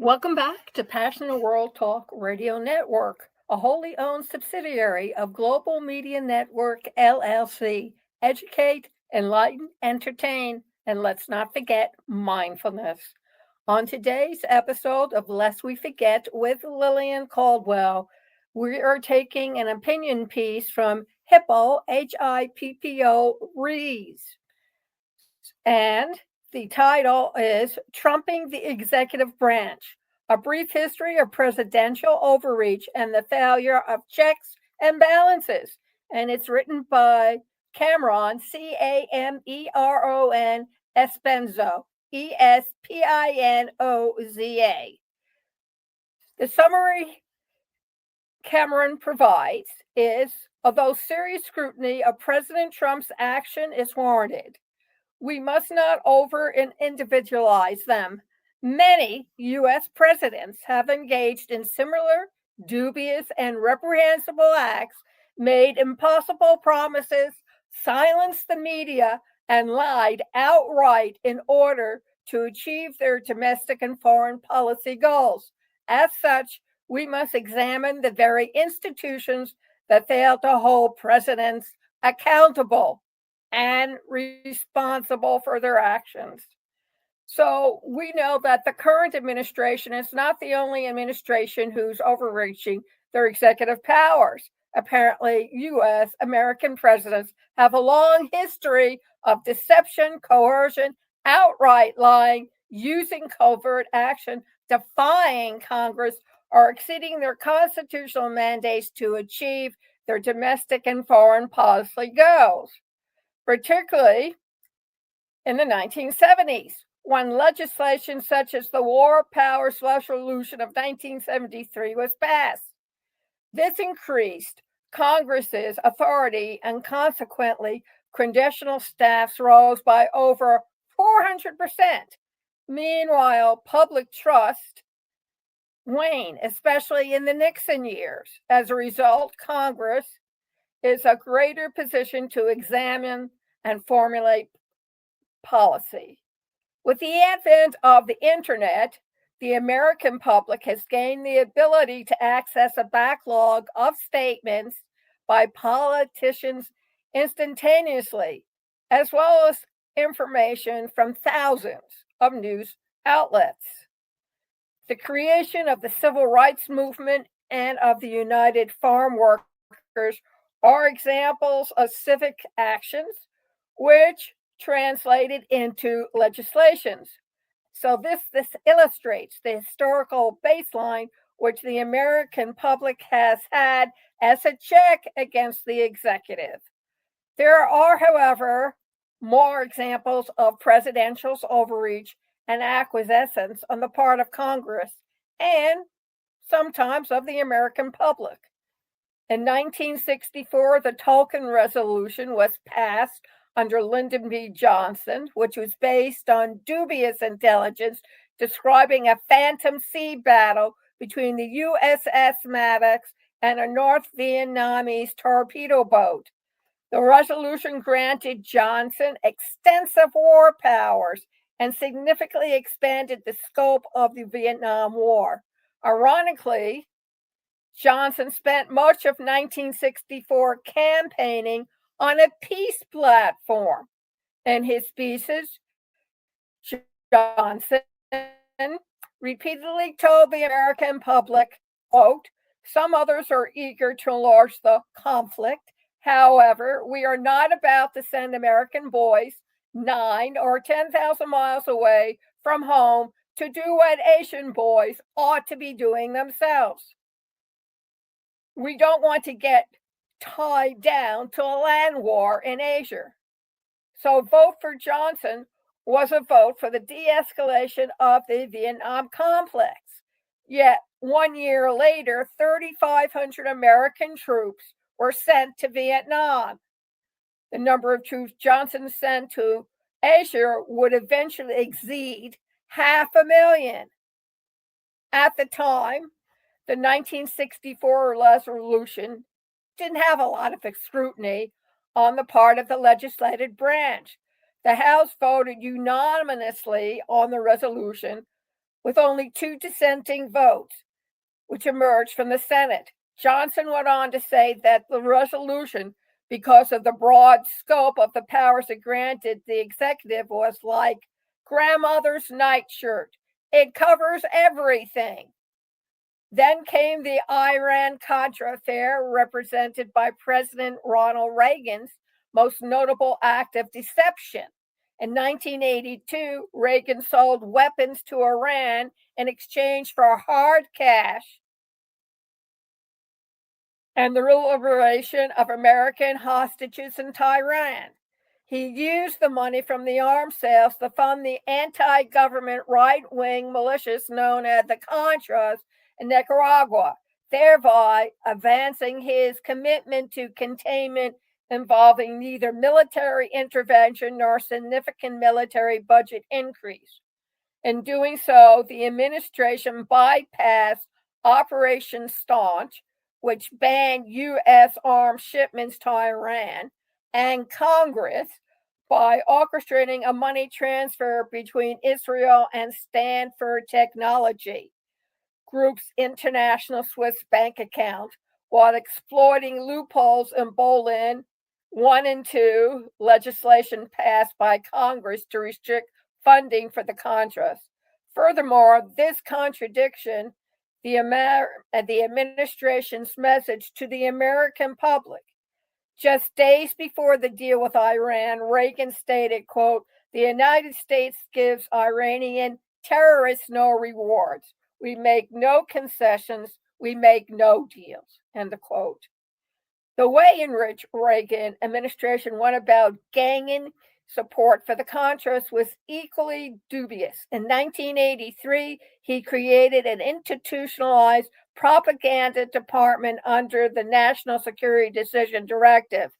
Welcome back to Passionate World Talk Radio Network, a wholly owned subsidiary of Global Media Network LLC. Educate, enlighten, entertain, and let's not forget mindfulness. On today's episode of Lest We Forget with Lillian Caldwell, we are taking an opinion piece from Hippo, HIPPO Rees. And the title is Trumping the Executive Branch, a brief history of presidential overreach and the failure of checks and balances. And it's written by Cameron, Cameron Espinoza, Espinoza. The summary Cameron provides is although serious scrutiny of President Trump's action is warranted, we must not over and individualize them. Many U.S. presidents have engaged in similar dubious and reprehensible acts, made impossible promises, silenced the media, and lied outright in order to achieve their domestic and foreign policy goals. As such, we must examine the very institutions that fail to hold presidents accountable and responsible for their actions. So we know that the current administration is not the only administration who's overreaching their executive powers. Apparently, U.S. American presidents have a long history of deception, coercion, outright lying, using covert action, defying Congress, or exceeding their constitutional mandates to achieve their domestic and foreign policy goals, particularly in the 1970s, when legislation such as the War Powers Resolution of 1973 was passed. This increased Congress's authority and consequently congressional staffs rose by over 400%. Meanwhile, public trust waned, especially in the Nixon years. As a result, Congress is a greater position to examine and formulate policy. With the advent of the internet, the American public has gained the ability to access a backlog of statements by politicians instantaneously, as well as information from thousands of news outlets. The creation of the civil rights movement and of the United Farm Workers are examples of civic actions which translated into legislations. So this illustrates the historical baseline which the American public has had as a check against the executive. There are, however, more examples of presidential overreach and acquiescence on the part of Congress and sometimes of the American public. In 1964, the Tolkien Resolution was passed under Lyndon B. Johnson, which was based on dubious intelligence describing a phantom sea battle between the USS Maddox and a North Vietnamese torpedo boat. The resolution granted Johnson extensive war powers and significantly expanded the scope of the Vietnam War. Ironically, Johnson spent much of 1964 campaigning on a peace platform. In his speeches, Johnson repeatedly told the American public, quote, some others are eager to enlarge the conflict. However, we are not about to send American boys 9 or 10,000 miles away from home to do what Asian boys ought to be doing themselves. We don't want to get tied down to a land war in Asia. So vote for Johnson was a vote for the de-escalation of the Vietnam complex. Yet 1 year later, 3,500 American troops were sent to Vietnam. The number of troops Johnson sent to Asia would eventually exceed 500,000. At the time, the 1964 resolution didn't have a lot of scrutiny on the part of the legislative branch. The House voted unanimously on the resolution, with only 2 dissenting votes, which emerged from the Senate. Johnson went on to say that the resolution, because of the broad scope of the powers it granted the executive, was like grandmother's nightshirt. It covers everything. Then came the Iran-Contra affair, represented by President Ronald Reagan's most notable act of deception. In 1982, Reagan sold weapons to Iran in exchange for hard cash and the liberation of American hostages in Tehran. He used the money from the arms sales to fund the anti-government right-wing militias known as the Contras in Nicaragua, thereby advancing his commitment to containment involving neither military intervention nor significant military budget increase. In doing so, the administration bypassed Operation Staunch, which banned U.S. arms shipments to Iran, and Congress by orchestrating a money transfer between Israel and Stanford Technology Group's international Swiss bank account, while exploiting loopholes in Bolin 1 and 2 legislation passed by Congress to restrict funding for the Contras. Furthermore, this contradiction the administration's message to the American public. Just days before the deal with Iran, Reagan stated, quote, "The United States gives Iranian terrorists no rewards. We make no concessions. We make no deals," end quote. The way in which Reagan administration went about gaining support for the Contras was equally dubious. In 1983, he created an institutionalized propaganda department under the National Security Decision Directive.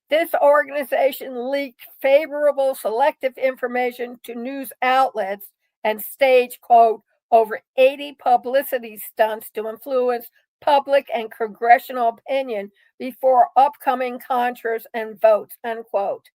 This organization leaked favorable selective information to news outlets and staged, quote, over 80 publicity stunts to influence public and congressional opinion before upcoming Contras and votes, unquote.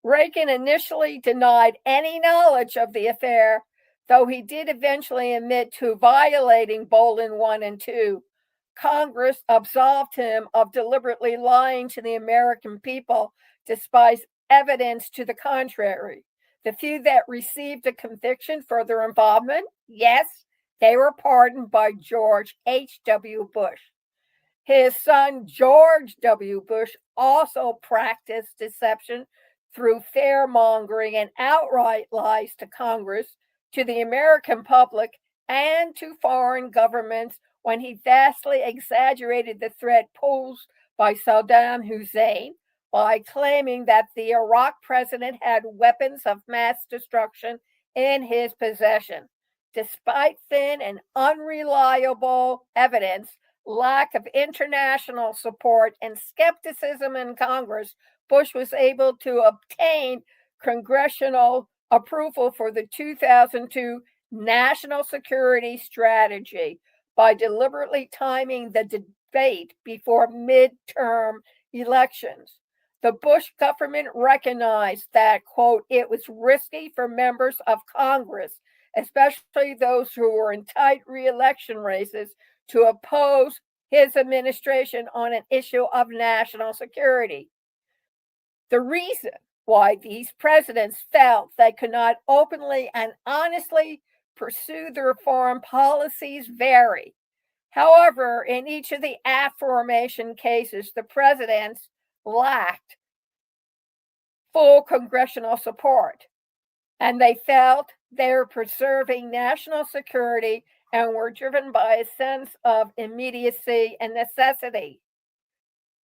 Reagan initially denied any knowledge of the affair, though he did eventually admit to violating Bolin 1 and 2. Congress absolved him of deliberately lying to the American people despite evidence to the contrary. The few that received a conviction for their involvement, yes, they were pardoned by George H.W. Bush. His son, George W. Bush, also practiced deception through fear-mongering and outright lies to Congress, to the American public, and to foreign governments when he vastly exaggerated the threat posed by Saddam Hussein by claiming that the Iraq president had weapons of mass destruction in his possession. Despite thin and unreliable evidence, lack of international support, and skepticism in Congress, Bush was able to obtain congressional approval for the 2002 National Security Strategy by deliberately timing the debate before midterm elections. The Bush government recognized that, quote, it was risky for members of Congress, especially those who were in tight re-election races, to oppose his administration on an issue of national security. The reason why these presidents felt they could not openly and honestly pursue their foreign policies vary. However, in each of the aforementioned cases, the presidents lacked full congressional support, and they felt they were preserving national security and were driven by a sense of immediacy and necessity.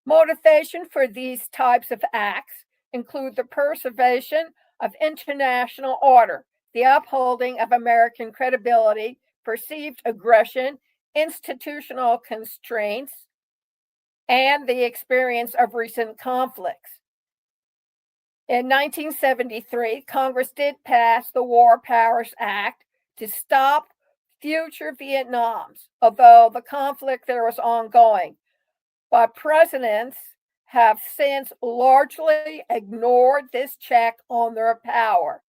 Motivation for these types of acts include the preservation of international order, the upholding of American credibility, perceived aggression, institutional constraints, and the experience of recent conflicts. In 1973, Congress did pass the War Powers Act to stop future Vietnams, although the conflict there was ongoing. But presidents have since largely ignored this check on their power.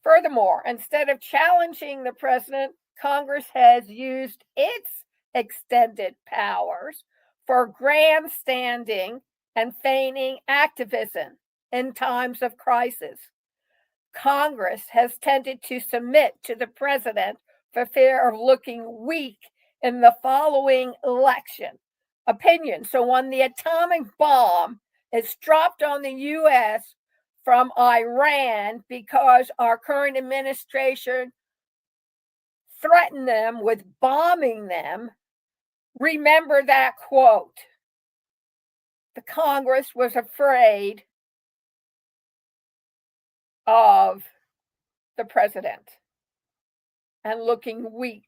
Furthermore, instead of challenging the president, Congress has used its extended powers for grandstanding and feigning activism in times of crisis. Congress has tended to submit to the president for fear of looking weak in the following election. Opinion. So when the atomic bomb is dropped on the U.S. from Iran because our current administration threatened them with bombing them, remember that quote. The Congress was afraid of the president and looking weak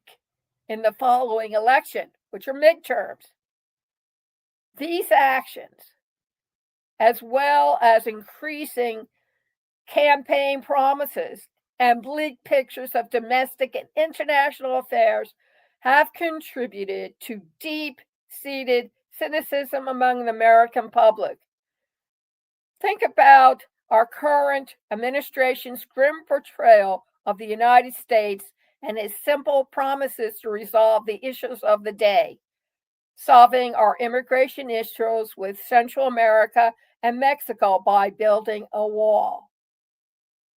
in the following election, which are midterms. These actions, as well as increasing campaign promises and bleak pictures of domestic and international affairs, have contributed to deep-seated cynicism among the American public. Think about our current administration's grim portrayal of the United States and its simple promises to resolve the issues of the day, solving our immigration issues with Central America and Mexico by building a wall.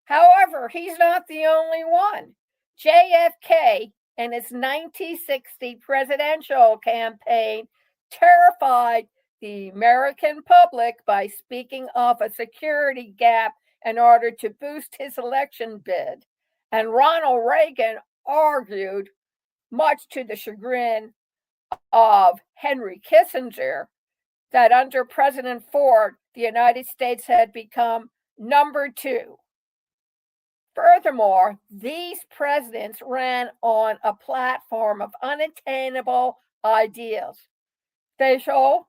However, he's not the only one. JFK, in his 1960 presidential campaign, terrified the American public by speaking of a security gap in order to boost his election bid. And Ronald Reagan argued, much to the chagrin of Henry Kissinger, that under President Ford, the United States had become number 2. Furthermore, these presidents ran on a platform of unattainable ideals, facial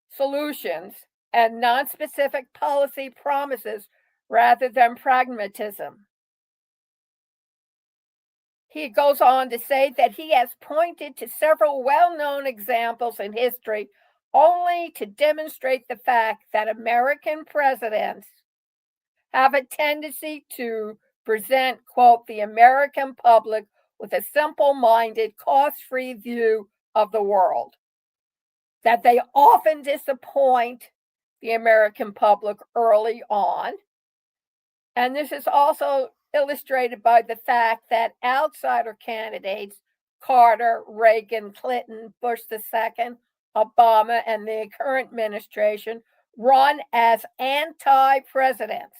solutions, and nonspecific policy promises rather than pragmatism. He goes on to say that he has pointed to several well-known examples in history only to demonstrate the fact that American presidents have a tendency to present, quote, the American public with a simple-minded, cost-free view of the world, that they often disappoint the American public early on. And this is also illustrated by the fact that outsider candidates, Carter, Reagan, Clinton, Bush II, Obama, and the current administration, run as anti-presidents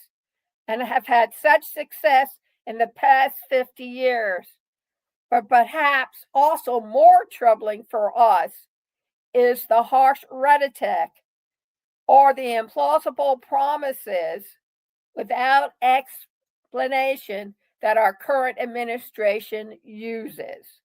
and have had such success in the past 50 years. But perhaps also more troubling for us is the harsh rhetoric or the implausible promises without explanation that our current administration uses.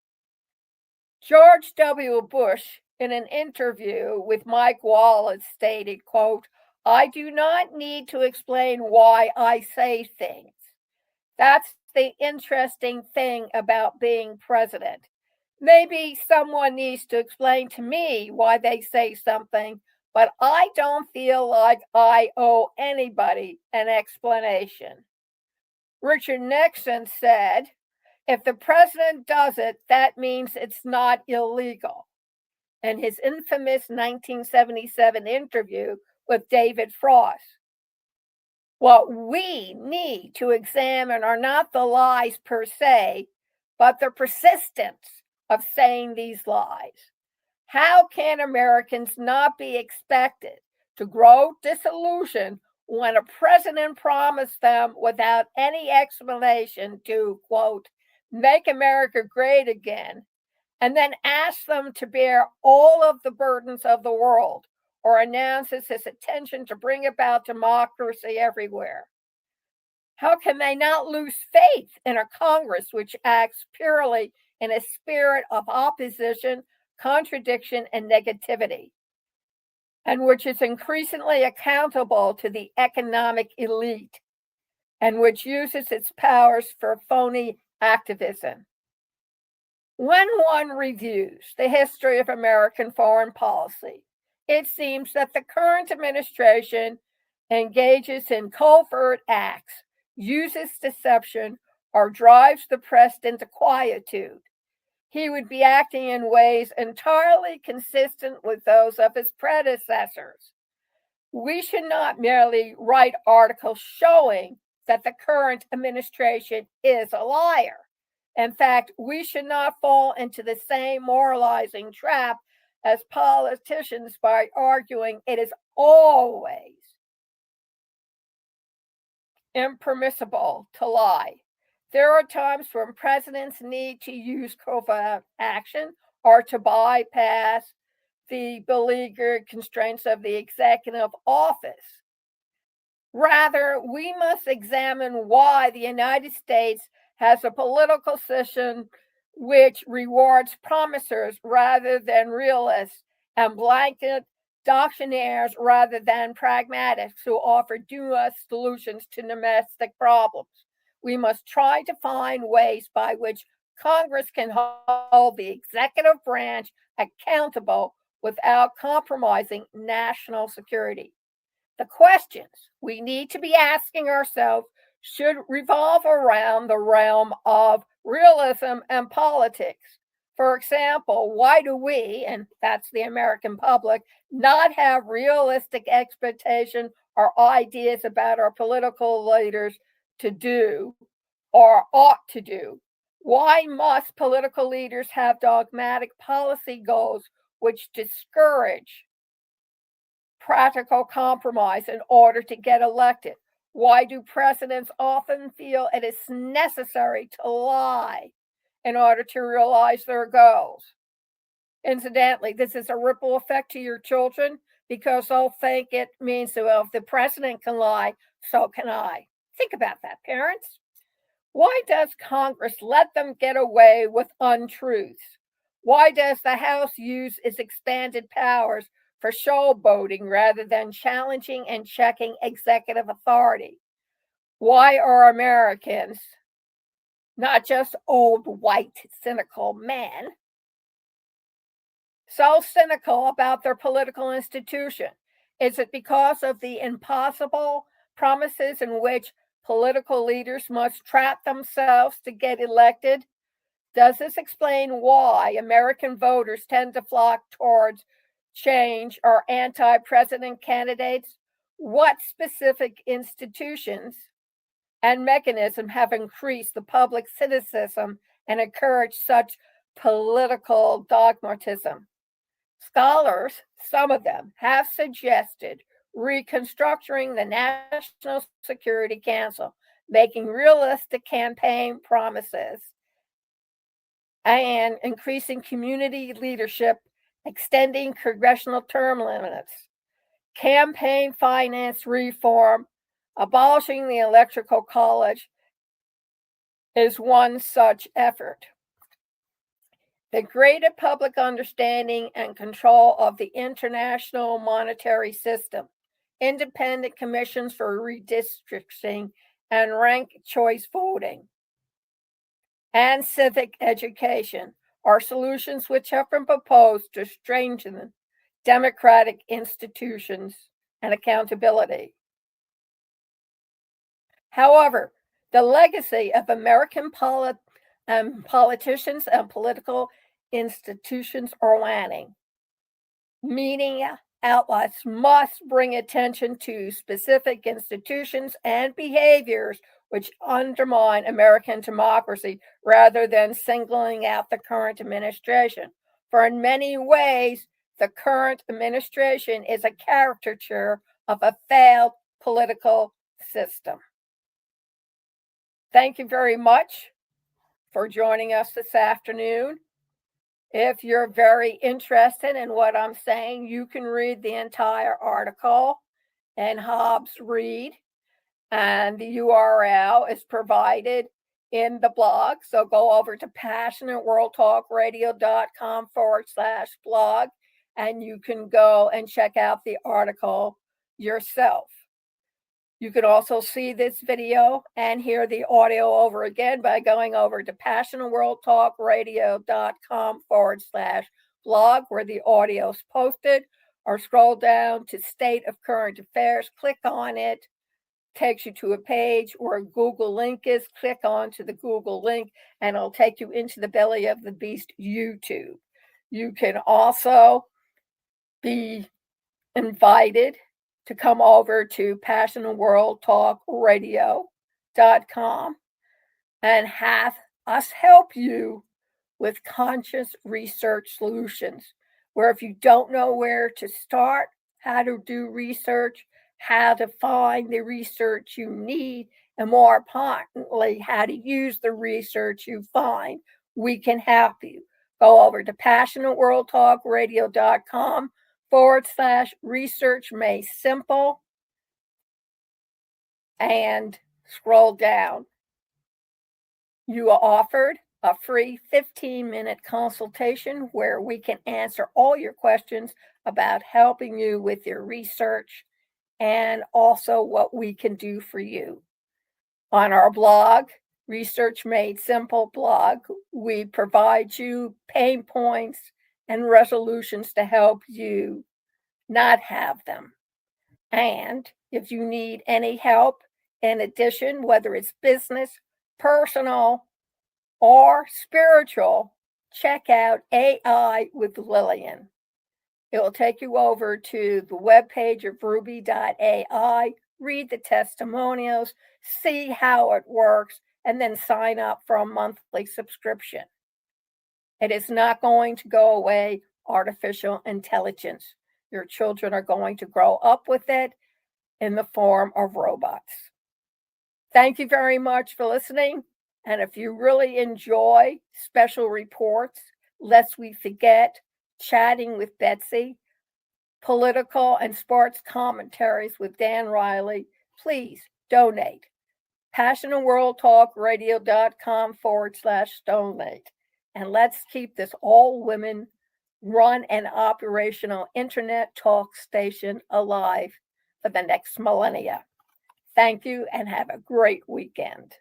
George W. Bush, in an interview with Mike Wallace, stated, quote, "I do not need to explain why I say things. That's the interesting thing about being president. Maybe someone needs to explain to me why they say something, but I don't feel like I owe anybody an explanation." Richard Nixon said, "If the president does it, that means it's not illegal," in his infamous 1977 interview with David Frost. What we need to examine are not the lies per se, but the persistence of saying these lies. How can Americans not be expected to grow disillusioned when a president promised them without any explanation to, quote, "make America great again," and then asks them to bear all of the burdens of the world, or announces his intention to bring about democracy everywhere? How can they not lose faith in a Congress which acts purely in a spirit of opposition, contradiction, and negativity, and which is increasingly accountable to the economic elite, and which uses its powers for phony activism? When one reviews the history of American foreign policy, it seems that the current administration engages in covert acts, uses deception, or drives the press into quietude. He would be acting in ways entirely consistent with those of his predecessors. We should not merely write articles showing that the current administration is a liar. In fact, we should not fall into the same moralizing trap as politicians by arguing it is always impermissible to lie. There are times when presidents need to use covert action or to bypass the beleaguered constraints of the executive office. Rather, we must examine why the United States has a political system which rewards promisers rather than realists and blanket doctrinaires rather than pragmatists who offer dubious solutions to domestic problems. We must try to find ways by which Congress can hold the executive branch accountable without compromising national security. The questions we need to be asking ourselves should revolve around the realm of realism and politics. For example, why do we, and that's the American public, not have realistic expectation or ideas about our political leaders to do or ought to do? Why must political leaders have dogmatic policy goals which discourage practical compromise in order to get elected? Why do presidents often feel it is necessary to lie in order to realize their goals? Incidentally, this is a ripple effect to your children because they'll think it means that, well, if the president can lie, so can I. Think about that, parents. Why does Congress let them get away with untruths? Why does the House use its expanded powers for showboating rather than challenging and checking executive authority? Why are Americans, not just old, white, cynical men, so cynical about their political institution? Is it because of the impossible promises in which political leaders must trap themselves to get elected? Does this explain why American voters tend to flock towards change or anti-president candidates? What specific institutions and mechanisms have increased the public cynicism and encouraged such political dogmatism? Scholars, some of them, have suggested reconstructing the National Security Council, making realistic campaign promises, and increasing community leadership, extending congressional term limits, campaign finance reform, abolishing the Electoral College is one such effort. The greater public understanding and control of the international monetary system, independent commissions for redistricting and ranked choice voting, and civic education are solutions which have been proposed to strengthen democratic institutions and accountability. However, the legacy of American politicians and political institutions are waning. Media outlets must bring attention to specific institutions and behaviors which undermine American democracy rather than singling out the current administration. For in many ways, the current administration is a caricature of a failed political system. Thank you very much for joining us this afternoon. If you're very interested in what I'm saying, you can read the entire article in Hobbes Read, and the URL is provided in the blog. So go over to passionateworldtalkradio.com/blog, and you can go and check out the article yourself. You can also see this video and hear the audio over again by going over to passionateworldtalkradio.com/blog, where the audio is posted, or scroll down to State of Current Affairs, click on it takes you to a page where a Google link is. Click on to the Google link and it'll take you into the belly of the beast, YouTube. You can also be invited to come over to passionworldtalkradio.com and have us help you with conscious research solutions, where if you don't know where to start, how to do research, how to find the research you need, and more importantly, how to use the research you find, we can help you. Go over to passionworldtalkradio.com/research made simple and scroll down. You are offered a free 15-minute consultation where we can answer all your questions about helping you with your research and also what we can do for you. On our blog, Research Made Simple blog, we provide you pain points and resolutions to help you not have them. And if you need any help, in addition, whether it's business, personal, or spiritual, check out AI with Lillian. It will take you over to the webpage of ruby.ai, read the testimonials, see how it works, and then sign up for a monthly subscription. It is not going to go away, artificial intelligence. Your children are going to grow up with it in the form of robots. Thank you very much for listening. And if you really enjoy special reports, lest we forget, chatting with Betsy, political and sports commentaries with Dan Riley, please donate. passionworldtalkradio.com/donate. And let's keep this all women run and operational internet talk station alive for the next millennia. Thank you and have a great weekend.